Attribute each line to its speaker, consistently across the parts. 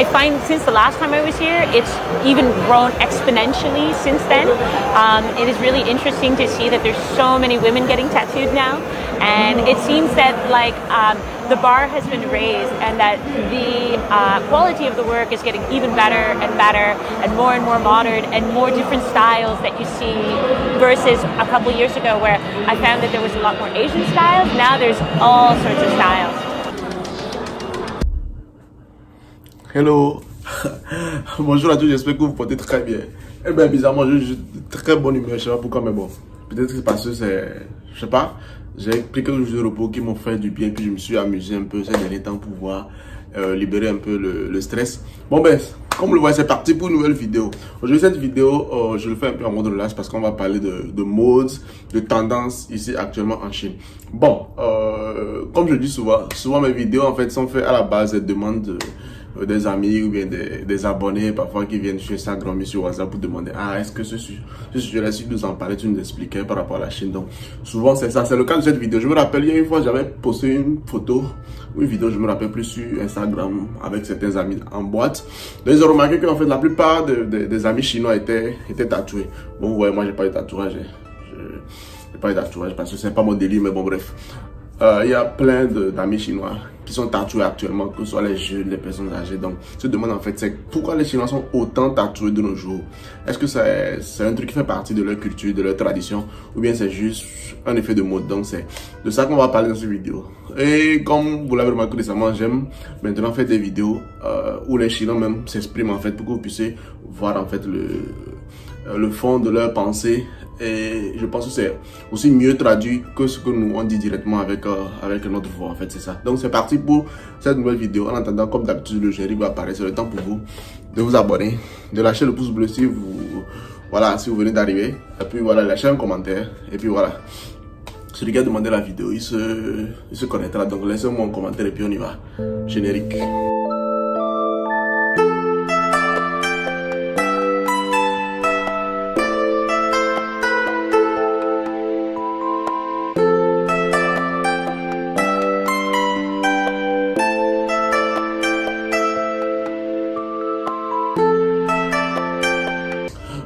Speaker 1: I find since the last time I was here, it's even grown exponentially since then. It is really interesting to see that there's so many women getting tattooed now, and it seems that like the bar has been raised, and that the quality of the work is getting even better and more modern, and more different styles that you see versus a couple years ago where I found that there was a lot more Asian styles. Now there's all sorts of styles.
Speaker 2: Hello. Bonjour à tous, j'espère que vous portez très bien. Eh bien, bizarrement, je suis de très bonne humeur, je sais pas pourquoi, mais bon. Peut-être que c'est parce que c'est, je sais pas, j'ai pris quelques jours de repos qui m'ont fait du bien, puis je me suis amusé un peu ces derniers temps pour pouvoir libérer un peu le stress. Bon ben, comme vous le voyez, c'est parti pour une nouvelle vidéo. Aujourd'hui, cette vidéo, je le fais un peu en mode relax parce qu'on va parler de modes, de tendances ici actuellement en Chine. Bon, comme je dis souvent mes vidéos en fait sont faites à la base des demandes des amis ou bien des abonnés parfois qui viennent sur Instagram et sur WhatsApp pour demander est-ce que ce sujet-là, si nous en parlais, tu nous expliquais par rapport à la Chine. Donc souvent c'est ça, c'est le cas de cette vidéo. Je me rappelle, il y a une fois j'avais posté une photo ou une vidéo, je me rappelle plus, sur Instagram avec certains amis en boîte. Donc ils ont remarqué qu'en fait la plupart des amis chinois étaient tatoués. Bon, vous voyez, moi j'ai pas de tatouage, j'ai pas de tatouage parce que c'est pas mon délire, mais bon bref. Il y a plein d'amis chinois qui sont tatoués actuellement, que ce soit les jeunes, les personnes âgées. Donc, se demande en fait, c'est pourquoi les Chinois sont autant tatoués de nos jours. Est-ce que c'est un truc qui fait partie de leur culture, de leur tradition, ou bien c'est juste un effet de mode? Donc, c'est de ça qu'on va parler dans cette vidéo. Et comme vous l'avez remarqué récemment, j'aime maintenant faire des vidéos où les Chinois même s'expriment en fait, pour que vous puissiez voir en fait le fond de leur pensée. Et je pense que c'est aussi mieux traduit que ce que nous on dit directement avec notre voix, en fait, c'est ça. Donc c'est parti pour cette nouvelle vidéo. En attendant, comme d'habitude, le générique va apparaître. C'est le temps pour vous de vous abonner, de lâcher le pouce bleu si vous venez d'arriver, et puis voilà, lâcher un commentaire, et puis voilà. Celui qui a demandé la vidéo, il se connaîtra. Donc laissez-moi un commentaire et puis on y va. Générique.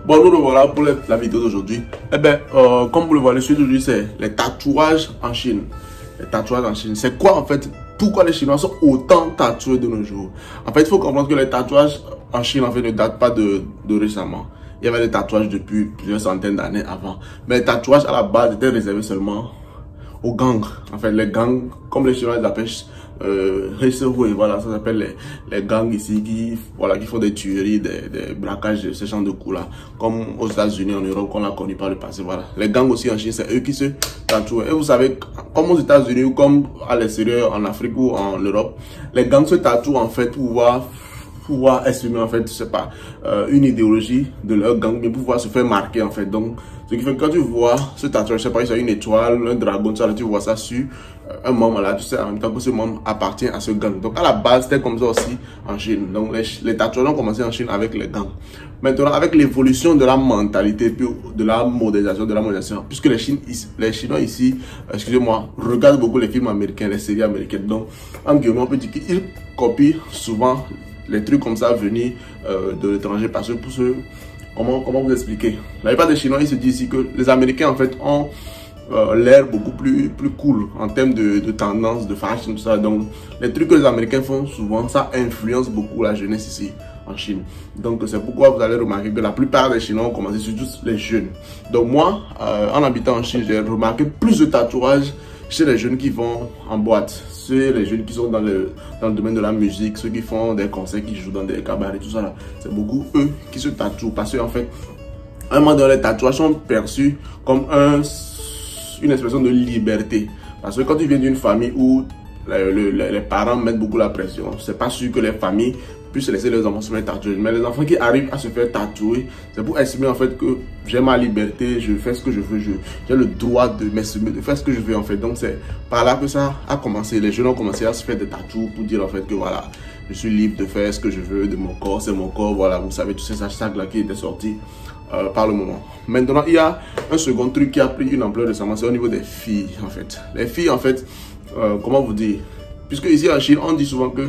Speaker 2: Bon, nous le voilà pour la vidéo d'aujourd'hui. Eh bien, comme vous le voyez, le sujet d'aujourd'hui, c'est les tatouages en Chine. Les tatouages en Chine. C'est quoi en fait? Pourquoi les Chinois sont autant tatoués de nos jours? En fait, il faut comprendre que les tatouages en Chine en fait ne datent pas de récemment. Il y avait des tatouages depuis plusieurs centaines d'années avant. Mais les tatouages à la base étaient réservés seulement aux gangs. En fait, les gangs, comme les Chinois les appellent, voilà, ça s'appelle les gangs ici qui font des tueries, des braquages, ce genre de coups là, comme aux États-Unis, en Europe, qu'on a connu par le passé. Voilà, les gangs aussi en Chine, c'est eux qui se tatouent. Et vous savez, comme aux États-Unis ou comme à l'extérieur, en Afrique ou en Europe, les gangs se tatouent en fait pour pouvoir exprimer en fait, je sais pas, une idéologie de leur gang, mais pour pouvoir se faire marquer en fait. Donc, ce qui fait que quand tu vois ce tatouage, je sais pas, il y a une étoile, un dragon, ça, tu vois ça sur un membre là, tu sais en même temps que ce membre appartient à ce gang. Donc à la base, c'était comme ça aussi en Chine. Donc les tatouages ont commencé en Chine avec les gangs. Maintenant, avec l'évolution de la mentalité, puis de la modernisation, puisque les Chinois ici, excusez-moi, regardent beaucoup les films américains, les séries américaines. Donc, en guillemets, on peut dire qu'ils copient souvent les trucs comme ça venus de l'étranger, parce que pour ceux, comment vous expliquer? La plupart des Chinois, ils se disent ici que les Américains en fait ont l'air beaucoup plus cool en termes de tendance, de fashion, tout ça. Donc les trucs que les Américains font souvent, ça influence beaucoup la jeunesse ici en Chine. Donc c'est pourquoi vous allez remarquer que la plupart des Chinois ont commencé, surtout les jeunes. Donc moi, en habitant en Chine, j'ai remarqué plus de tatouages chez les jeunes qui vont en boîte, chez les jeunes qui sont dans le domaine de la musique, ceux qui font des concerts, qui jouent dans des cabarets, tout ça là. C'est beaucoup eux qui se tatouent, parce qu'en fait, à un moment donné, les tatouages sont perçus comme une expression de liberté. Parce que quand tu viens d'une famille où les parents mettent beaucoup la pression, c'est pas sûr que les familles puissent laisser les enfants se faire tatouer. Mais les enfants qui arrivent à se faire tatouer, c'est pour exprimer en fait que j'ai ma liberté, je fais ce que je veux, j'ai le droit de m'exprimer, de faire ce que je veux en fait. Donc c'est par là que ça a commencé. Les jeunes ont commencé à se faire des tatous pour dire en fait que voilà, je suis libre de faire ce que je veux de mon corps, c'est mon corps, voilà, vous savez, tous ces hashtags là qui étaient sortis par le moment. Maintenant, il y a un second truc qui a pris une ampleur récemment, c'est au niveau des filles en fait. Les filles en fait, comment vous dire, puisque ici en Chine, on dit souvent que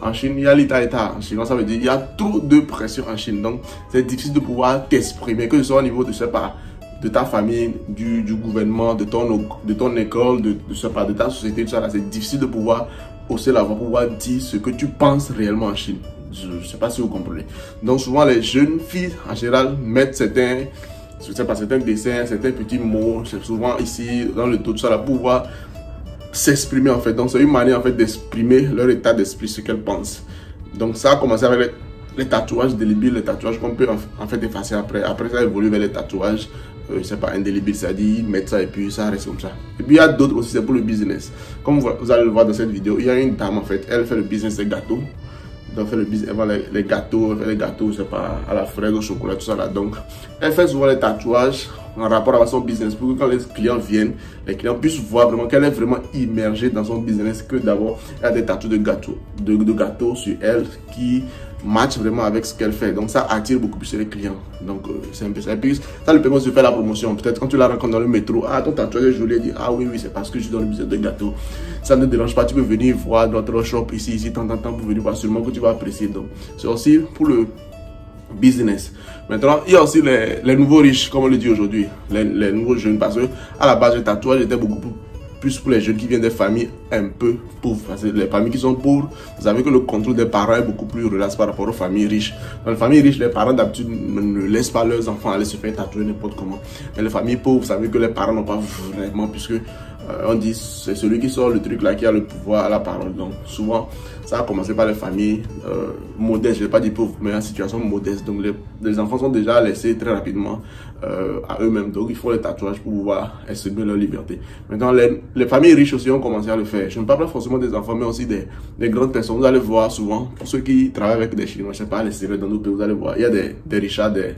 Speaker 2: en Chine, il y a l'État en chinois, ça veut dire il y a trop de pression en Chine. Donc, c'est difficile de pouvoir t'exprimer, que ce soit au niveau de, je sais pas, de ta famille, du gouvernement, de ton école, de ta société, tout ça. C'est difficile de pouvoir hausser la voix, pouvoir dire ce que tu penses réellement en Chine. Je ne sais pas si vous comprenez. Donc, souvent, les jeunes filles, en général, mettent certains dessins, certains petits mots, c'est souvent ici, dans le dos, tout ça, là, pour pouvoir s'exprimer, en fait. Donc, c'est une manière, en fait, d'exprimer leur état d'esprit, ce qu'elles pensent. Donc, ça a commencé avec les tatouages indélébiles, les tatouages qu'on peut, en fait, effacer après. Après, ça a évolué vers les tatouages, c'est pas indélébile, c'est-à-dire mettre ça et puis ça reste comme ça. Et puis, il y a d'autres aussi, c'est pour le business. Comme vous allez le voir dans cette vidéo, il y a une dame, en fait, elle fait le business des gâteaux. Donc, elle vend les gâteaux, je sais pas, à la fraise, au chocolat, tout ça là. Donc, elle fait souvent les tatouages en rapport avec son business pour que quand les clients viennent, les clients puissent voir vraiment qu'elle est vraiment immergée dans son business, que d'abord, elle a des tatouages de gâteaux sur elle qui matchent vraiment avec ce qu'elle fait. Donc, ça attire beaucoup plus les clients. Donc, c'est un peu ça. Et puis, ça lui permet de faire la promotion. Peut-être quand tu la rencontres dans le métro, ah, ton tatouage est joli, elle dit, ah oui, c'est parce que je suis dans le business de gâteaux. Ça ne dérange pas, tu peux venir voir notre shop ici, tant pour venir voir seulement que tu vas apprécier. Donc, c'est aussi pour le business. Maintenant, il y a aussi les nouveaux riches, comme on le dit aujourd'hui, les nouveaux jeunes, parce que à la base, le tatouage était beaucoup plus pour les jeunes qui viennent des familles un peu pauvres. Parce que les familles qui sont pauvres, vous savez que le contrôle des parents est beaucoup plus relax par rapport aux familles riches. Dans les familles riches, les parents d'habitude ne laissent pas leurs enfants aller se faire tatouer n'importe comment. Mais les familles pauvres, vous savez que les parents n'ont pas vraiment, puisque on dit c'est celui qui sort le truc là qui a le pouvoir à la parole. Donc souvent, ça a commencé par les familles modestes, je ne vais pas dire pauvres, mais en situation modeste. Donc les enfants sont déjà laissés très rapidement à eux-mêmes. Donc il faut les tatouages pour pouvoir exprimer leur liberté. Maintenant, les familles riches aussi ont commencé à le faire. Je ne parle pas forcément des enfants, mais aussi des grandes personnes. Vous allez voir souvent, pour ceux qui travaillent avec des Chinois, je ne sais pas, les séries dans nos pays, vous allez voir, il y a des richards, des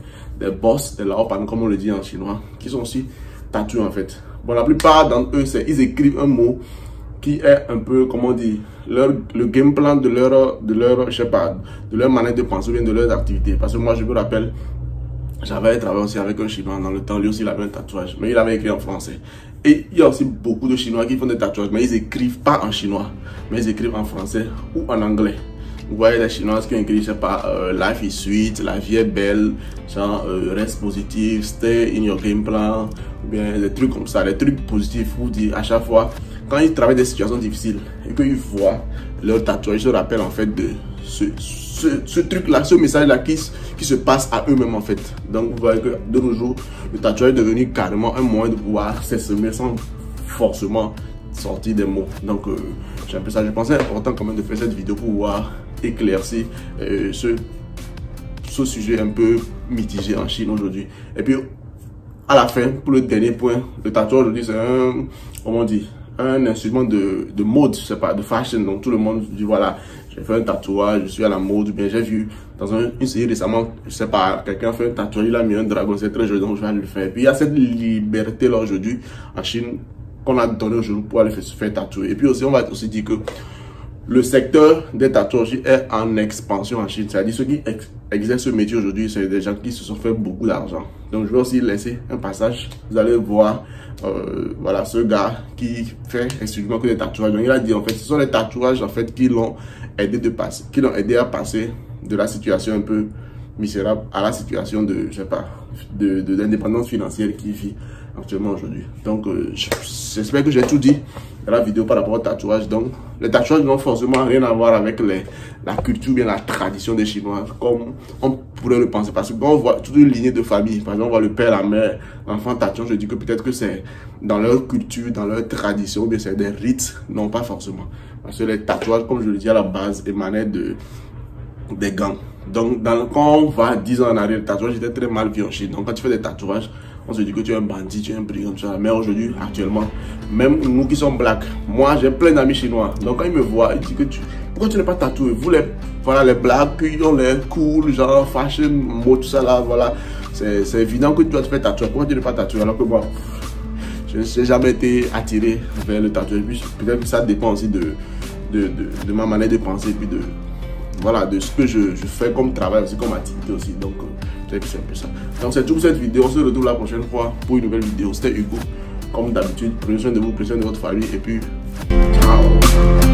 Speaker 2: boss, des laopan, comme on le dit en chinois, qui sont aussi tatoués en fait. Bon, la plupart d'entre eux, ils écrivent un mot qui est un peu, comment on dit, le game plan de leur, je sais pas, de leur manière de penser ou bien de leurs activités. Parce que moi, je me rappelle, j'avais travaillé aussi avec un Chinois dans le temps, lui aussi il avait un tatouage, mais il avait écrit en français. Et il y a aussi beaucoup de Chinois qui font des tatouages, mais ils écrivent pas en chinois, mais ils écrivent en français ou en anglais. Vous voyez les Chinoises qui ont écrit, je sais pas, life is sweet, la vie est belle, genre reste positif, stay in your game plan, ou bien des trucs comme ça, des trucs positifs. Vous dites à chaque fois, quand ils travaillent des situations difficiles et qu'ils voient leur tatouage, ils se rappellent en fait de ce truc-là, ce message-là qui se passe à eux-mêmes en fait. Donc vous voyez que de nos jours, le tatouage est devenu carrément un moyen de pouvoir s'exprimer sans forcément sortir des mots. Donc j'ai un peu ça. Je pensais important quand même de faire cette vidéo pour pouvoir éclaircir ce sujet un peu mitigé en Chine aujourd'hui. Et puis à la fin, pour le dernier point, le tatouage aujourd'hui c'est un, comment on dit, un instrument de mode, je sais pas, de fashion. Donc tout le monde dit voilà, j'ai fait un tatouage, je suis à la mode. Bien j'ai vu dans une série récemment, je sais pas, quelqu'un fait un tatouage, il a mis un dragon, c'est très joli, donc je vais le faire. Et puis il y a cette liberté là aujourd'hui en Chine qu'on a donné aujourd'hui pour aller se faire tatouer. Et puis aussi on va aussi dire que le secteur des tatouages est en expansion en Chine. C'est-à-dire ceux qui exercent ce métier aujourd'hui, c'est des gens qui se sont fait beaucoup d'argent. Donc je vais aussi laisser un passage. Vous allez voir, voilà, ce gars qui fait exclusivement que des tatouages. Donc il a dit en fait, ce sont les tatouages en fait qui l'ont aidé à passer de la situation un peu misérable à la situation de, je sais pas, d'indépendance financière qu'il vit actuellement aujourd'hui. Donc j'espère que j'ai tout dit dans la vidéo par rapport au tatouage. Donc les tatouages n'ont forcément rien à voir avec la culture, bien la tradition des Chinois comme on pourrait le penser, parce que quand on voit toute une lignée de famille, par exemple on voit le père, la mère, l'enfant tatouage, je dis que peut-être que c'est dans leur culture, dans leur tradition, ou bien c'est des rites. Non, pas forcément, parce que les tatouages, comme je le dis à la base, émanaient des gants. Donc quand on va 10 ans en arrière, le tatouage était très mal vu en Chine. Donc quand tu fais des tatouages, on se dit que tu es un bandit, tu es un brigand, tout ça. Mais aujourd'hui, actuellement, même nous qui sommes blacks, moi j'ai plein d'amis chinois. Donc quand ils me voient, ils disent que pourquoi tu n'es pas tatoué? Vous voilà, les blacks qui ont les cool, genre fashion, mode, tout ça là, voilà. C'est évident que tu dois te faire tatouer. Pourquoi tu n'es pas tatoué? Alors que moi, je n'ai jamais été attiré vers le tatouage. Peut-être que ça dépend aussi de ma manière de penser, puis voilà, de ce que je fais comme travail aussi, comme activité aussi. Donc c'est un peu ça. Donc c'est tout pour cette vidéo. On se retrouve la prochaine fois pour une nouvelle vidéo. C'était Hugo. Comme d'habitude, prenez soin de vous, prenez soin de votre famille et puis ciao.